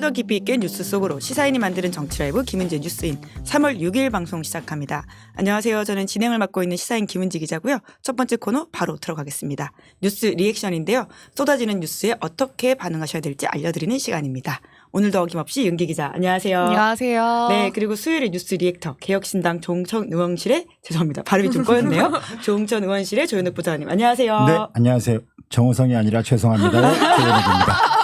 더 깊이 있게 뉴스 속으로 시사인이 만드는 정치 라이브 김은지의 뉴스인 3월 6일 방송 시작합니다. 안녕하세요. 저는 진행을 맡고 있는 시사인 김은지 기자고요. 첫 번째 코너 바로 들어가겠습니다. 뉴스 리액션인데요. 쏟아지는 뉴스에 어떻게 반응하셔야 될지 알려드리는 시간입니다. 오늘도 어김없이 윤기 기자 안녕하세요. 안녕하세요. 네, 그리고 수요일의 뉴스 리액터 개혁신당 조응천 의원실의 죄송합니다. 발음이 좀 꼬였네요. 조응천 의원실의 조현욱 부장님 안녕하세요. 네, 안녕하세요. 정우성이 아니라 죄송합니다. 조현욱입니다.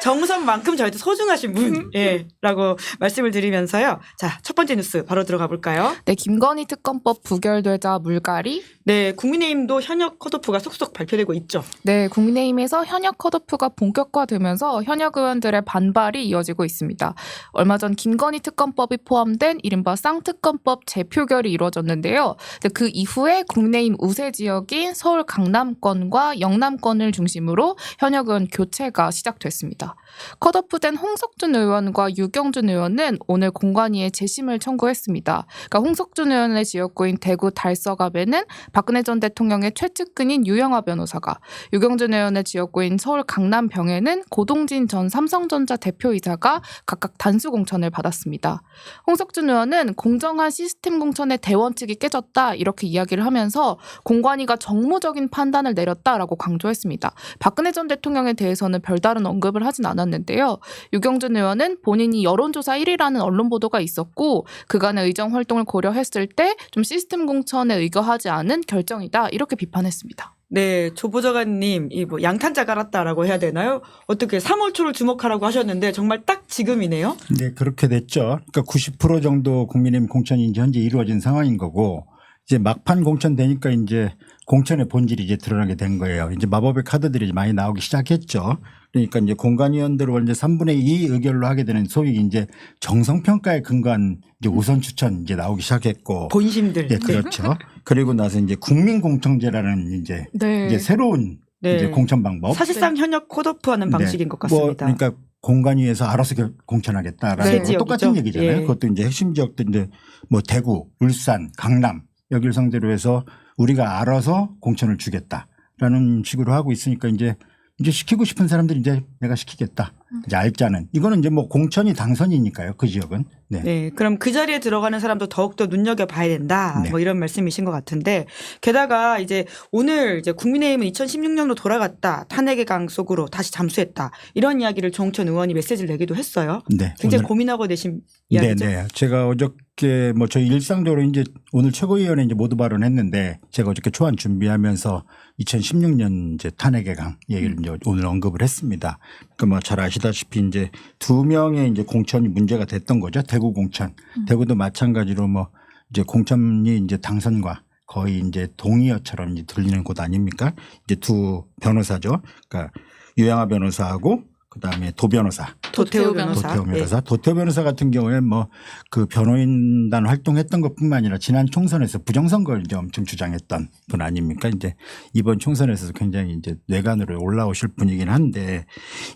정우성만큼 저희도 소중하신 분이라고 말씀을 드리면서요. 자, 첫 번째 뉴스 바로 들어가 볼까요? 네, 김건희 특검법 부결되자 물갈이. 네, 국민의힘도 현역 컷오프가 속속 발표되고 있죠. 네, 국민의힘에서 현역 컷오프가 본격화되면서 현역 의원들의 반발이 이어지고 있습니다. 얼마 전 김건희 특검법이 포함된 이른바 쌍특검법 재표결이 이루어졌는데요. 그 이후에 국민의힘 우세 지역인 서울 강남권과 영남권을 중심으로 현역 의원 교체가 시작됐습니다. 컷오프된 홍석준 의원과 유경준 의원은 오늘 공관위에 재심을 청구했습니다. 그러니까 홍석준 의원의 지역구인 대구 달서갑에는 박근혜 전 대통령의 최측근인 유영하 변호사가, 유경준 의원의 지역구인 서울 강남병에는 고동진 전 삼성전자 대표이사가 각각 단수 공천을 받았습니다. 홍석준 의원은 공정한 시스템 공천의 대원 측이 깨졌다 이렇게 이야기를 하면서 공관위가 정무적인 판단을 내렸다라고 강조했습니다. 박근혜 전 대통령에 대해서는 별다른 언급을 하진 않았는데요. 유경준 의원은 본인이 여론조사 1위라는 언론 보도가 있었고 그간의 의정 활동을 고려했을 때 좀 시스템 공천에 의거하지 않은 결정이다 이렇게 비판했습니다. 네, 조보좌관님, 이 뭐 양탄자 갈았다라고 해야 되나요? 어떻게 3월 초를 주목하라고 하셨는데 정말 딱 지금이네요. 네, 그렇게 됐죠. 그러니까 90% 정도 국민의힘 공천이 이제 현재 이루어진 상황인 거고, 이제 막판 공천 되니까 이제 공천의 본질이 이제 드러나게 된 거예요. 이제 마법의 카드들이 이제 많이 나오기 시작했죠. 그러니까 이제 공관위원들을 이제 3분의 2 의결로 하게 되는 소위 이제 정성평가에 근거한 이제 우선 추천 이제 나오기 시작했고. 본심들. 네, 그렇죠. 그리고 나서 이제 국민공청제라는 이제, 네. 이제 새로운 이제 공천 방법. 사실상 현역 컷오프하는 방식인 것 뭐 같습니다. 그러니까 공관위에서 알아서 공천하겠다라는 네. 똑같은 얘기잖아요. 예. 그것도 이제 핵심 지역들 이제 뭐 대구, 울산, 강남 여기를 상대로 해서 우리가 알아서 공천을 주겠다라는 식으로 하고 있으니까 이제 시키고 싶은 사람들이 이제 내가 시키겠다. 이제 알자는. 이거는 이제 뭐 공천이 당선이니까요. 그 지역은. 네. 네, 그럼 그 자리에 들어가는 사람도 더욱더 눈여겨봐야 된다. 네. 뭐 이런 말씀이신 것 같은데 게다가 이제 오늘 이제 국민의힘은 2016년으로 돌아갔다. 탄핵의 강 속으로 다시 잠수했다. 이런 이야기를 조응천 의원이 메시지를 내기도 했어요. 네. 굉장히 오늘 고민하고 내신 이야기죠. 네. 제가 어저께 뭐 저희 일상적으로 이제 오늘 최고위원회 이제 모두 발언했는데 제가 어저께 초안 준비하면서 2016년 이제 탄핵의 강 얘기를 이제 오늘 언급을 했습니다. 그러니까 뭐 잘 아시다시피 이제 2명의 이제 공천이 문제가 됐던 거죠. 대구 공천. 대구도 마찬가지로 뭐 이제 공천이 이제 당선과 거의 이제 동의어처럼 이제 들리는 곳 아닙니까? 이제 두 변호사죠. 그러니까 유영하 변호사하고 그다음에 도 변호사. 도태우 변호사. 도태우 변호사. 도태우 변호사 같은 경우에 뭐 그 변호인단 활동했던 것뿐만 아니라 지난 총선에서 부정선거를 이제 엄청 주장했던 분 아닙니까? 이제 이번 총선에서도 굉장히 이제 뇌관으로 올라오실 분이긴 한데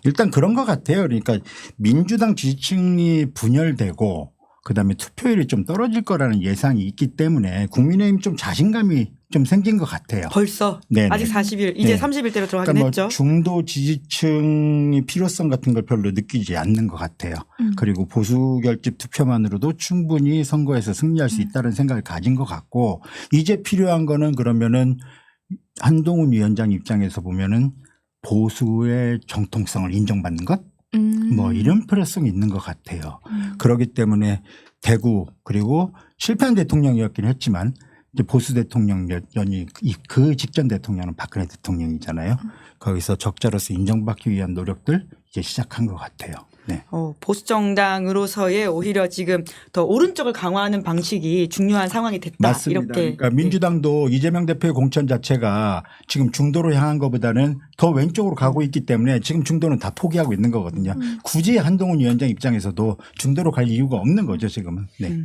일단 그런 것 같아요. 그러니까 민주당 지지층이 분열되고 그다음에 투표율이 좀 떨어질 거라는 예상이 있기 때문에 국민의힘 좀 자신감이 좀 생긴 것 같아요. 벌써 네네. 아직 40일 이제 네. 30일대로 들어가긴 그러니까 했죠. 뭐 중도 지지층이 필요성 같은 걸 별로 느끼지 않는 것 같아요. 그리고 보수 결집 투표만으로도 충분히 선거에서 승리할 수 있다는 생각을 가진 것 같고 이제 필요한 거는 그러면은 한동훈 위원장 입장에서 보면은 보수의 정통성을 인정받는 것 뭐 이런 필요성이 있는 것 같아요. 그렇기 때문에 대구 그리고 실패한 대통령이었긴 했지만 이제 보수 대통령이 그 직전 대통령은 박근혜 대통령이잖아요. 거기서 적자로서 인정받기 위한 노력들 이제 시작한 것 같아요. 네. 보수 정당으로서의 오히려 지금 더 오른쪽을 강화하는 방식이 중요한 상황이 됐다. 맞습니다. 이렇게. 그러니까 민주당도 이재명 대표의 공천 자체가 지금 중도로 향한 것보다는 더 왼쪽으로 가고 있기 때문에 지금 중도는 다 포기하고 있는 거거든요. 굳이 한동훈 위원장 입장에서도 중도로 갈 이유가 없는 거죠 지금은. 네.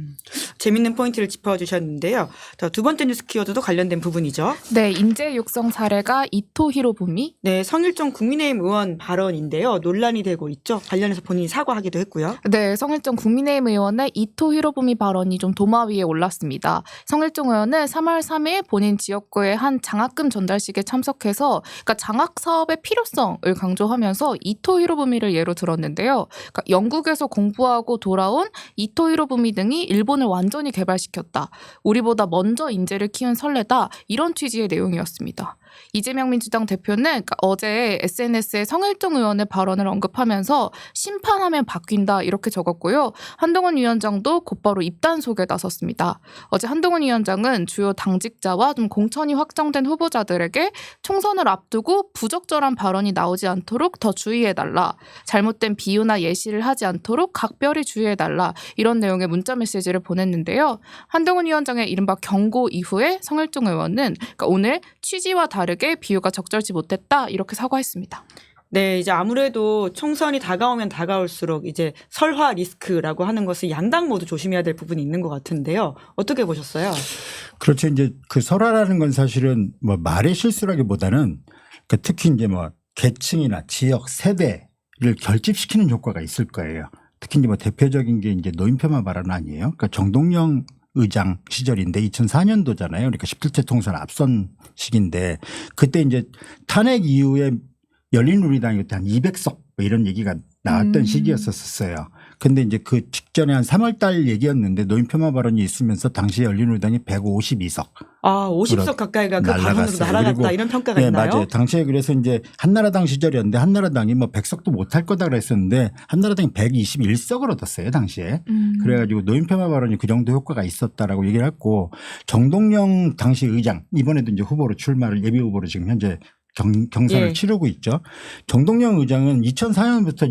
재밌는 포인트를 짚어주셨는데요. 두 번째 뉴스 키워드도 관련된 부분이죠. 네, 인재 육성 사례가 이토 히로부미. 네, 성일종 국민의힘 의원 발언인데요. 논란이 되고 있죠. 관련해서 본인이 사과하기도 했고요. 네, 성일종 국민의힘 의원의 이토 히로부미 발언이 좀 도마 위에 올랐습니다. 성일종 의원은 3월 3일 본인 지역구의 한 장학금 전달식에 참석해서 그러니까 장학 사업의 필요성을 강조하면서 이토 히로부미를 예로 들었는데요. 그러니까 영국에서 공부하고 돌아온 이토 히로부미 등이 일본을 완전히 개발시켰다. 우리보다 먼저 인재를 키운 선례다. 이런 취지의 내용이었습니다. 이재명 민주당 대표는 그러니까 어제 SNS에 성일종 의원의 발언을 언급하면서 심판하면 바뀐다 이렇게 적었고요. 한동훈 위원장도 곧바로 입단 속에 나섰습니다. 어제 한동훈 위원장은 주요 당직자와 좀 공천이 확정된 후보자들에게 총선을 앞두고 부적절한 발언이 나오지 않도록 더 주의해달라. 잘못된 비유나 예시를 하지 않도록 각별히 주의해달라. 이런 내용의 문자 메시지를 보냈는데요. 한동훈 위원장의 이른바 경고 이후에 성일종 의원은 그러니까 오늘 취지와 다르게 비유가 적절치 못했다 이렇게 사과했습니다. 네, 이제 아무래도 총선이 다가오면 다가올수록 이제 설화 리스크라고 하는 것을 양당 모두 조심해야 될 부분이 있는 것 같은데요. 어떻게 보셨어요? 그렇죠. 이제 그 설화라는 건 사실은 뭐 말의 실수라기보다는 그러니까 특히 이제 뭐 계층이나 지역, 세대를 결집시키는 효과가 있을 거예요. 특히 이제 뭐 대표적인 게 이제 노인 폄하 발언 아니에요. 그러니까 정동영 의장 시절인데 2004년도잖아요. 그러니까 17대 총선 앞선 시기인데 그때 이제 탄핵 이후에 열린우리당이 그때 한 200석 이런 얘기가 나왔던 시기였었어요. 근데 이제 그 직전에 한 3월 달 얘기였는데 노인 폄하 발언이 있으면서 당시 열린우리당이 152석. 아, 50석 가까이가 그 발언으로 날아갔다 이런 평가가 네, 있나요? 맞아요. 당시에 그래서 이제 한나라당 시절이었는데 한나라당이 뭐 100석도 못할 거다 그랬었는데 한나라당이 121석을 얻었어요. 당시에. 그래가지고 노인 폄하 발언이 그 정도 효과가 있었다라고 얘기를 했고 정동영 당시 의장 이번에도 이제 후보로 출마를 예비 후보로 지금 현재 경선을 예. 치르고 있죠. 정동영 의장은 2004년부터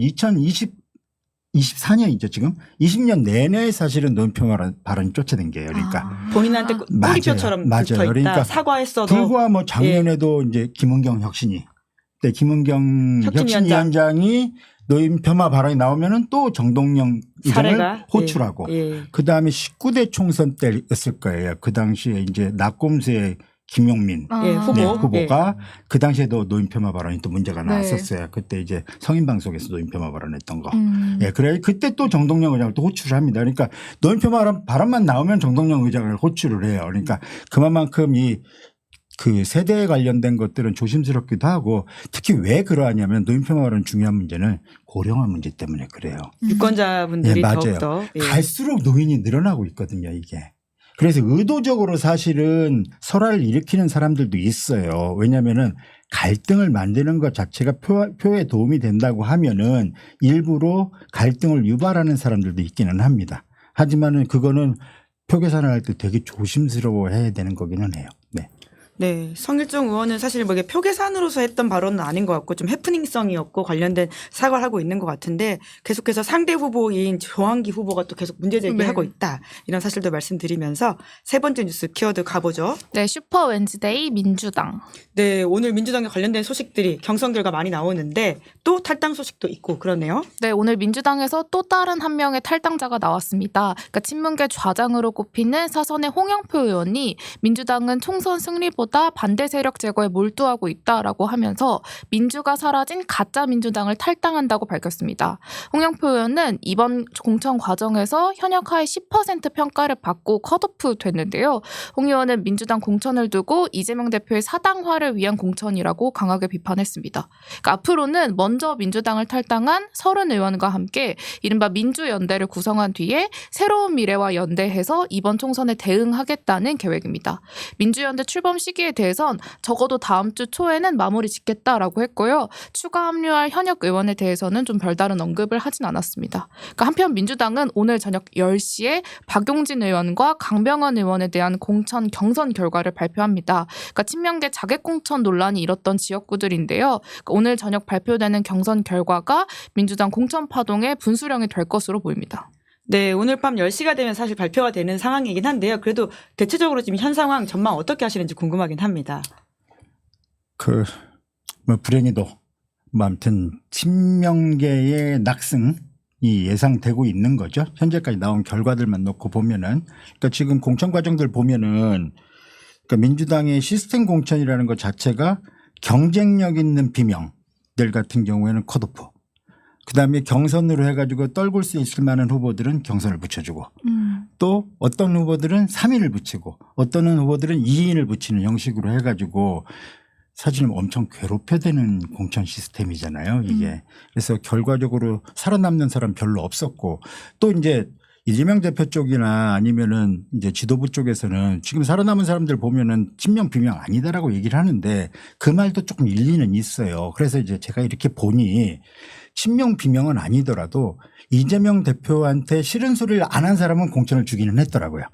24년이죠 지금 20년 내내 사실은 노인 폐마 발언이 쫓아낸 게요. 그러니까 본인한테 꼬리표처럼 붙어 있다. 그러니까 사과했어도. 불과 뭐 작년에도 이제 김은경 혁신이 때 김은경 혁신위원장이 노인 폄하 발언이 나오면은 또 정동영 의장을 사례가? 호출하고 예. 그 다음에 19대 총선 때였을 거예요. 그 당시에 이제 낙곰수의 김용민 예, 후보가 예. 그 당시에도 노인 폄하 발언이 또 문제가 네. 나왔었어요. 그때 이제 성인방송에서 노인 폐마 발언했던 거. 예, 그래 그때 또 정동영 의장을 또 호출을 합니다. 그러니까 노인 폐마 발언만 나오면 정동영 의장을 호출을 해요. 그러니까 그만큼 그 세대에 관련된 것들은 조심스럽기도 하고 특히 왜 그러하냐면 노인 폐마 발언 중요한 문제는 고령화 문제 때문에 그래요. 유권자분들이 예, 맞아요. 더욱더. 예. 갈수록 노인이 늘어나고 있거든요, 이게. 그래서 의도적으로 사실은 설화를 일으키는 사람들도 있어요. 왜냐하면은 갈등을 만드는 것 자체가 표에 도움이 된다고 하면은 일부러 갈등을 유발하는 사람들도 있기는 합니다. 하지만은 그거는 표 계산을 할 때 되게 조심스러워 해야 되는 거기는 해요. 네. 네. 성일종 의원은 사실 뭐 이게 표 계산으로서 했던 발언은 아닌 것 같고 좀 해프닝성이었고 관련된 사과를 하고 있는 것 같은데 계속해서 상대 후보인 조항기 후보가 또 계속 문제 제기하고 있다. 이런 사실도 말씀드리면서 세 번째 뉴스 키워드 가보죠. 네, 슈퍼 웬즈데이 민주당. 네. 오늘 민주당에 관련된 소식들이 경선 결과 많이 나오는데 또 탈당 소식도 있고 그러네요. 네, 오늘 민주당에서 또 다른 한 명의 탈당자가 나왔습니다. 그러니까 친문계 좌장으로 꼽히는 사선의 홍영표 의원이 민주당은 총선 승리보다 반대 세력 제거에 몰두하고 있다라고 하면서 민주가 사라진 가짜 민주당을 탈당한다고 밝혔습니다. 홍영표 의원은 이번 공천 과정에서 현역하의 10% 평가를 받고 컷오프 됐는데요. 홍 의원은 민주당 공천을 두고 이재명 대표의 사당화를 위한 공천이라고 강하게 비판했습니다. 그러니까 앞으로는 먼저 민주당을 탈당한 30 의원과 함께 이른바 민주연대를 구성한 뒤에 새로운 미래와 연대해서 이번 총선에 대응하겠다는 계획입니다. 민주연대 출범 시기에 대해선 적어도 다음 주 초에는 마무리 짓겠다라고 했고요. 추가 합류할 현역 의원에 대해서는 좀 별다른 언급을 하진 않았습니다. 그러니까 한편 민주당은 오늘 저녁 10시에 박용진 의원과 강병원 의원에 대한 공천 경선 결과를 발표합니다. 그러니까 친명계 자객공천 논란이 일었던 지역구들인데요. 그러니까 오늘 저녁 발표되는 경선 결과가 민주당 공천 파동의 분수령이 될 것으로 보입니다. 네, 오늘 밤 10시가 되면 사실 발표가 되는 상황이긴 한데요. 그래도 대체적으로 지금 현 상황 전망 어떻게 하시는지 궁금하긴 합니다. 뭐 불행히도 뭐 아무튼 친명계의 낙승이 예상되고 있는 거죠. 현재까지 나온 결과들만 놓고 보면은 그러니까 지금 공천 과정들 보면은 그러니까 민주당의 시스템 공천이라는 것 자체가 경쟁력 있는 비명들 같은 경우에는 컷오프. 그다음에 경선으로 해가지고 떨굴 수 있을 만한 후보들은 경선을 붙여주고 또 어떤 후보들은 3인을 붙이고 어떤 후보들은 2인을 붙이는 형식으로 해가지고 사실 엄청 괴롭혀대는 공천 시스템이잖아요, 이게. 그래서 결과적으로 살아남는 사람 별로 없었고 또 이제 이재명 대표 쪽이나 아니면은 이제 지도부 쪽에서는 지금 살아남은 사람들 보면은 친명 비명 아니다라고 얘기를 하는데 그 말도 조금 일리는 있어요. 그래서 이제 제가 이렇게 보니 친명 비명은 아니더라도 이재명 대표한테 싫은 소리를 안 한 사람은 공천을 주기는 했더라고요.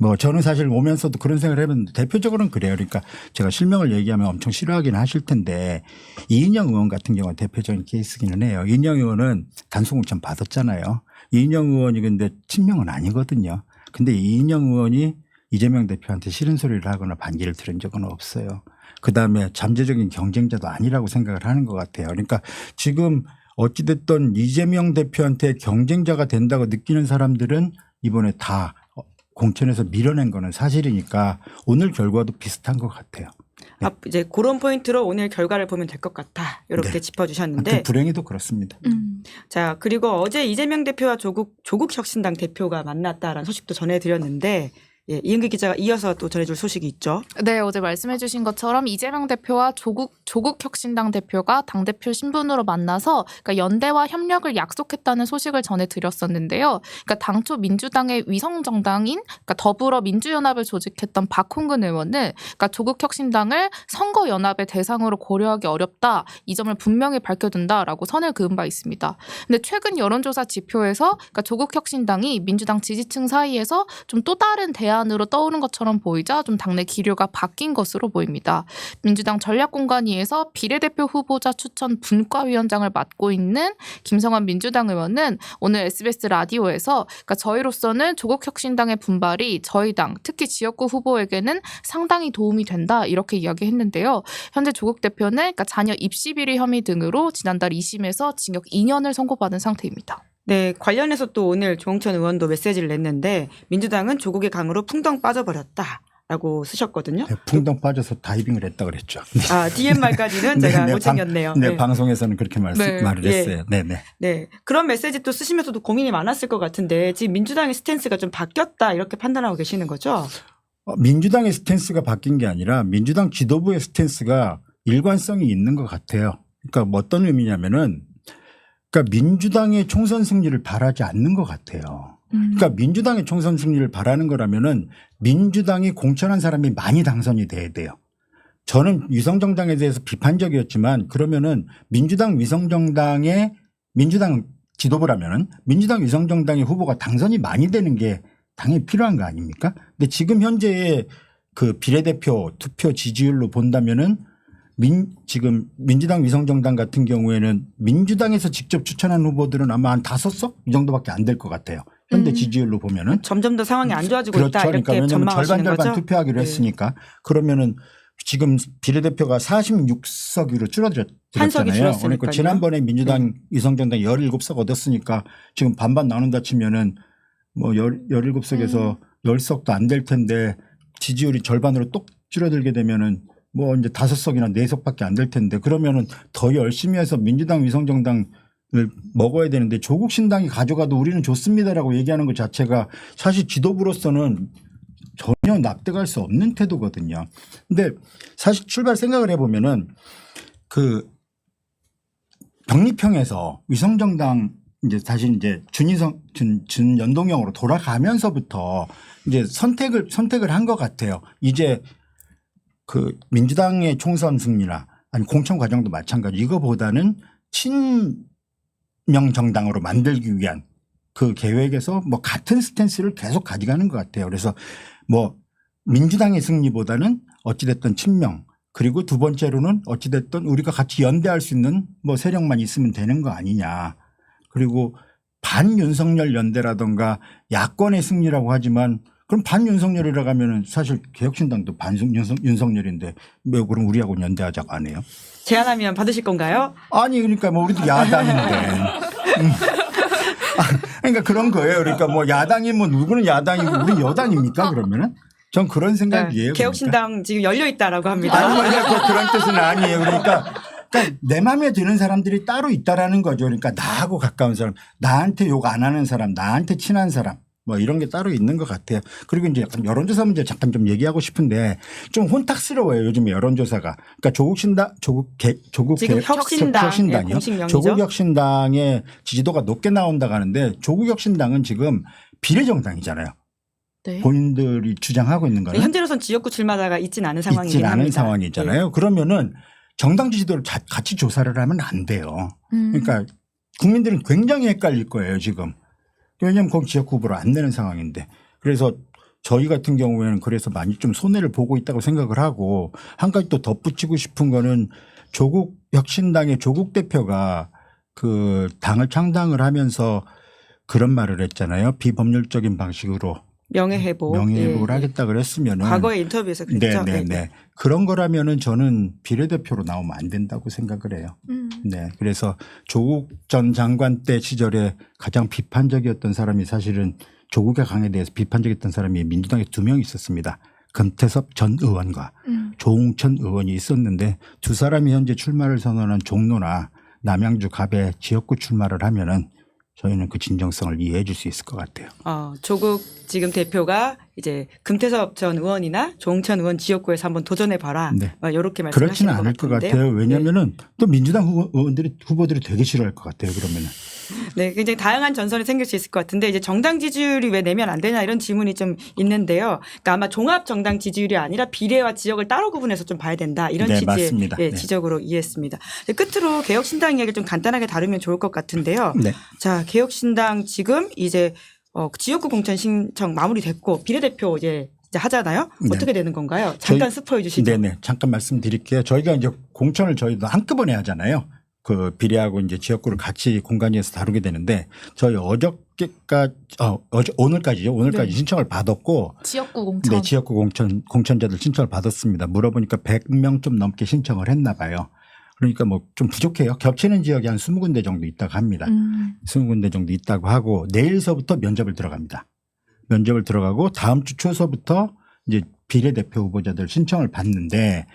뭐 저는 사실 오면서도 그런 생각을 해봤는데 대표적으로는 그래요. 그러니까 제가 실명을 얘기하면 엄청 싫어하긴 하실 텐데 이인영 의원 같은 경우는 대표적인 케이스기는 해요. 이인영 의원은 단순공천 받았잖아요. 이인영 의원이 근데 친명은 아니거든요. 근데 이인영 의원이 이재명 대표한테 싫은 소리를 하거나 반기를 들은 적은 없어요. 그다음에 잠재적인 경쟁자도 아니라고 생각을 하는 것 같아요. 그러니까 지금 어찌됐든 이재명 대표한테 경쟁자가 된다고 느끼는 사람들은 이번에 다 공천에서 밀어낸 거는 사실이니까 오늘 결과도 비슷한 것 같아요. 네. 이제 그런 포인트로 오늘 결과를 보면 될 것 같다. 이렇게 네. 짚어주셨는데. 불행히도 그렇습니다. 자, 그리고 어제 이재명 대표와 조국 혁신당 대표가 만났다라는 소식도 전해드렸는데 예, 이은기 기자가 이어서 또 전해줄 소식이 있죠. 네, 어제 말씀해 주신 것처럼 이재명 대표와 조국 혁신당 대표가 당대표 신분으로 만나서 그러니까 연대와 협력을 약속했다는 소식을 전해드렸었는데요. 그러니까 당초 민주당의 위성정당인 그러니까 더불어민주연합을 조직했던 박홍근 의원은 그러니까 조국 혁신당을 선거연합의 대상으로 고려하기 어렵다. 이 점을 분명히 밝혀둔다라고 선을 그은 바 있습니다. 근데 최근 여론조사 지표에서 그러니까 조국 혁신당이 민주당 지지층 사이에서 좀 또 다른 대안으로 떠오른 것처럼 보이자 좀 당내 기류가 바뀐 것으로 보입니다. 민주당 전략공관위에서 비례대표 후보자 추천 분과위원장을 맡고 있는 김성환 민주당 의원은 오늘 SBS 라디오에서 그러니까 저희로서는 조국 혁신당의 분발이 저희 당 특히 지역구 후보에게는 상당히 도움이 된다 이렇게 이야기했는데요. 현재 조국 대표는 그러니까 자녀 입시 비리 혐의 등으로 지난달 2심에서 징역 2년을 선고받은 상태입니다. 네, 관련해서 또 오늘 조홍천 의원도 메시지를 냈는데 민주당은 조국의 강으로 풍덩 빠져버렸다라고 쓰셨거든요. 네, 풍덩 빠져서 다이빙을 했다 그랬죠. 아, DM말까지는 제가 못 챙겼네요. 네, 방송에서는 그렇게 말을 했어요. 네, 네. 네, 그런 메시지 또 쓰시면서도 고민이 많았을 것 같은데 지금 민주당의 스탠스가 좀 바뀌었다 이렇게 판단하고 계시는 거죠? 민주당의 스탠스가 바뀐 게 아니라 민주당 지도부의 스탠스가 일관성이 있는 것 같아요. 그러니까 뭐 어떤 의미냐면은 그러니까 민주당의 총선 승리를 바라지 않는 것 같아요. 그러니까 민주당의 총선 승리를 바라는 거라면은 민주당이 공천한 사람이 많이 당선이 돼야 돼요. 저는 위성정당에 대해서 비판적이었지만 그러면은 민주당 위성정당의 민주당 지도부라면은 민주당 위성정당의 후보가 당선이 많이 되는 게 당연히 필요한 거 아닙니까? 근데 지금 현재의 그 비례대표 투표 지지율로 본다면은 지금 민주당 위성정당 같은 경우에는 민주당에서 직접 추천한 후보들은 아마 한 5석 이 정도밖에 안 될 것 같아요. 현재 지지율로 보면은. 점점 더 상황이 안 좋아지고 그렇죠. 있다 이렇게 그러니까 전망하시는 절반 거죠? 투표하기로 했으니까 그러면은 지금 비례대표가 46석으로 한 석이 줄어들었잖아요. 줄었으니까요. 그러니까 지난번에 민주당 위성정당 17석 얻었으니까 지금 반반 나눈다 치면은 뭐 17석에서 10석도 안 될 텐데 지지율이 절반으로 똑 줄어들게 되면은 뭐 이제 5석이나 4석밖에 안 될 텐데 그러면은 더 열심히 해서 민주당 위성정당을 먹어야 되는데 조국 신당이 가져가도 우리는 좋습니다라고 얘기하는 것 자체가 사실 지도부로서는 전혀 납득할 수 없는 태도거든요. 근데 사실 출발 생각을 해보면은 그 병립형에서 위성정당 이제 다시 이제 준연동형으로 돌아가면서부터 이제 선택을 한 것 같아요. 이제 그 민주당의 총선 승리나 아니 공천 과정도 마찬가지 이거보다는 친명 정당으로 만들기 위한 그 계획에서 뭐 같은 스탠스를 계속 가져가는 것 같아요. 그래서 뭐 민주당의 승리보다는 어찌됐든 친명 그리고 두 번째로는 어찌됐든 우리가 같이 연대할 수 있는 뭐 세력만 있으면 되는 거 아니냐. 그리고 반윤석열 연대라든가 야권의 승리라고 하지만 그럼 반윤석열이라고 하면은 사실 개혁신당도 반윤석열인데 왜 그럼 우리하고 연대하자고 안 해요? 제안하면 받으실 건가요? 아니 그러니까 뭐 우리도 야당인데. 그러니까 그런 거예요. 그러니까 뭐 야당이면 누구는 야당이고 우리는 여당입니까 그러면은? 전 그런 생각이에요. 개혁신당 그러니까. 지금 열려 있다라고 합니다. 아니 그런 뜻은 아니에요. 그러니까 내 마음에 드는 사람들이 따로 있다라는 거죠. 그러니까 나하고 가까운 사람, 나한테 욕 안 하는 사람, 나한테 친한 사람. 뭐 이런 게 따로 있는 것 같아요. 그리고 이제 약간 여론조사 문제 잠깐 좀 얘기하고 싶은데 좀 혼탁스러워요. 요즘 여론조사가. 그러니까 지금 혁신당 혁신당이요. 공식 명이죠. 조국혁신당의 지지도가 높게 나온다고 하는데 조국혁신당은 지금 비례정당이잖아요. 네. 본인들이 주장하고 있는 거는 현재로선 지역구 출마자가 있진 않은 상황이긴 있진 않은 합니다. 상황이잖아요. 그러면은 정당 지지도를 같이 조사를 하면 안 돼요. 그러니까 국민들은 굉장히 헷갈릴 거예요, 지금. 왜냐하면 거기 지역구 후보를 안 내는 상황인데. 그래서 저희 같은 경우에는 그래서 많이 좀 손해를 보고 있다고 생각을 하고 한 가지 또 덧붙이고 싶은 거는 조국 혁신당의 조국 대표가 그 당을 창당을 하면서 그런 말을 했잖아요. 비법률적인 방식으로 명예회복을 명예회복을 하겠다 그랬으면은 과거의 인터뷰에서 그랬죠. 네네네. 그런 거라면은 저는 비례대표로 나오면 안 된다고 생각을 해요. 네. 그래서 조국 전 장관 때 시절에 가장 비판적이었던 사람이 사실은 조국의 강에 대해서 비판적이었던 사람이 민주당에 2명 있었습니다. 금태섭 전 의원과 조홍천 의원이 있었는데 두 사람이 현재 출마를 선언한 종로나 남양주 갑에 지역구 출마를 하면은 저희는 그 진정성을 이해해 줄 수 있을 것 같아요. 조국 지금 대표가 이제 금태섭 전 의원이나 조홍천 의원 지역구에서 한번 도전해 봐라. 네. 이렇게 말씀하시는 그렇지는 않을 것 같아요. 왜냐하면은 또 민주당 후보들이 되게 싫어할 것 같아요. 그러면은. 네, 굉장히 다양한 전선이 생길 수 있을 것 같은데 이제 정당 지지율이 왜 내면 안 되냐 이런 질문이 좀 있는데요. 그러니까 아마 종합 정당 지지율이 아니라 비례와 지역을 따로 구분해서 좀 봐야 된다 이런 네, 취지의 맞습니다. 네. 지적으로 이해했습니다. 끝으로 개혁신당 이야기를 좀 간단하게 다루면 좋을 것 같은데요. 네. 자, 개혁신당 지금 이제 지역구 공천 신청 마무리됐고 비례대표 이제 하잖아요. 네. 어떻게 되는 건가요? 잠깐 스포해 주시죠. 네네. 잠깐 말씀드릴게요. 저희가 이제 공천을 저희도 한꺼번에 하잖아요. 그 비례하고 이제 지역구를 같이 공간위에서 다루게 되는데 저희 오늘까지요. 오늘까지 네. 신청을 받았고 지역구 공천. 네, 지역구 공천자들 신청을 받았습니다. 물어보니까 100명 좀 넘게 신청을 했나 봐요. 그러니까 뭐 좀 부족해요. 겹치는 지역이 한 20군데 정도 있다고 합니다. 20군데 정도 있다고 하고 내일서부터 면접을 들어갑니다. 면접을 들어가고 다음 주 초서부터 이제 비례대표 후보자들 신청을 받는데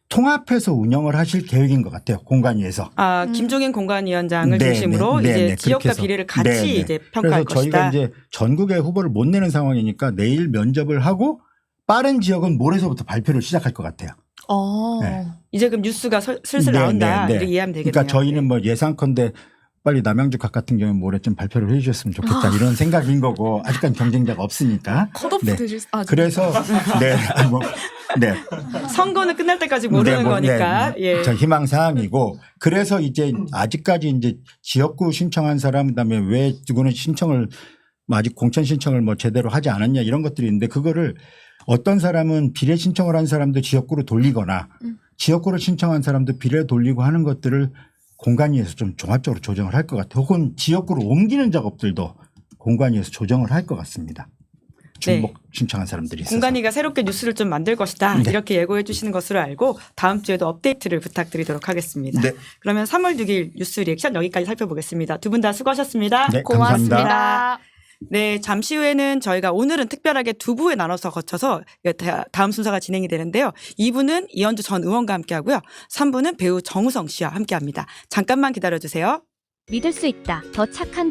통합해서 운영을 하실 계획인 것 같아요. 공간위에서. 김종인 공관위원장을 네, 중심으로 네, 이제 네, 지역과 그렇게 해서. 비례를 같이 네, 네. 이제 평가할 그래서 저희가 이제 전국에 후보를 못 내는 상황이니까 내일 면접을 하고 빠른 지역은 모레서부터 발표를 시작할 것 같아요. 네. 이제 그럼 뉴스가 슬슬 나온다. 이렇게 이해하면 되겠네요. 그러니까 저희는 뭐 예상컨대 빨리 남양주 각 같은 경우는 모레쯤 발표를 해 주셨으면 좋겠다 이런 생각인 거고 아직까지 경쟁자가 없으니까. 컷오프 네. 되실 그래서 네. 선거는 끝날 때까지 모르는 거니까. 예. 저 희망 사항이고 그래서 이제 아직까지 이제 지역구 신청한 사람 그다음에 왜 누구는 신청을 아직 공천 신청을 뭐 제대로 하지 않았냐 이런 것들이 있는데 그거를 어떤 사람은 비례 신청을 한 사람도 지역구로 돌리거나 지역구를 신청한 사람도 비례 돌리고 하는 것들을 공간위에서 좀 종합적으로 조정을 할 것 같아요. 혹은 지역구로 옮기는 작업들도 공간위에서 조정을 할 것 같습니다. 중복 신청한 사람들이 있어서. 공간위가 새롭게 뉴스를 좀 만들 것이다. 네. 이렇게 예고해 주시는 것으로 알고 다음 주에도 업데이트를 부탁드리도록 하겠습니다. 네. 그러면 3월 6일 뉴스 리액션 여기까지 살펴보겠습니다. 두 분 다 수고하셨습니다. 네, 고맙습니다. 감사합니다. 네, 잠시 후에는 저희가 오늘은 특별하게 두 부에 나눠서 거쳐서 다음 순서가 진행이 되는데요. 2부는 이현주 전 의원과 함께 하고요. 3부는 배우 정우성 씨와 함께 합니다. 잠깐만 기다려주세요. 믿을 수 있다. 더 착한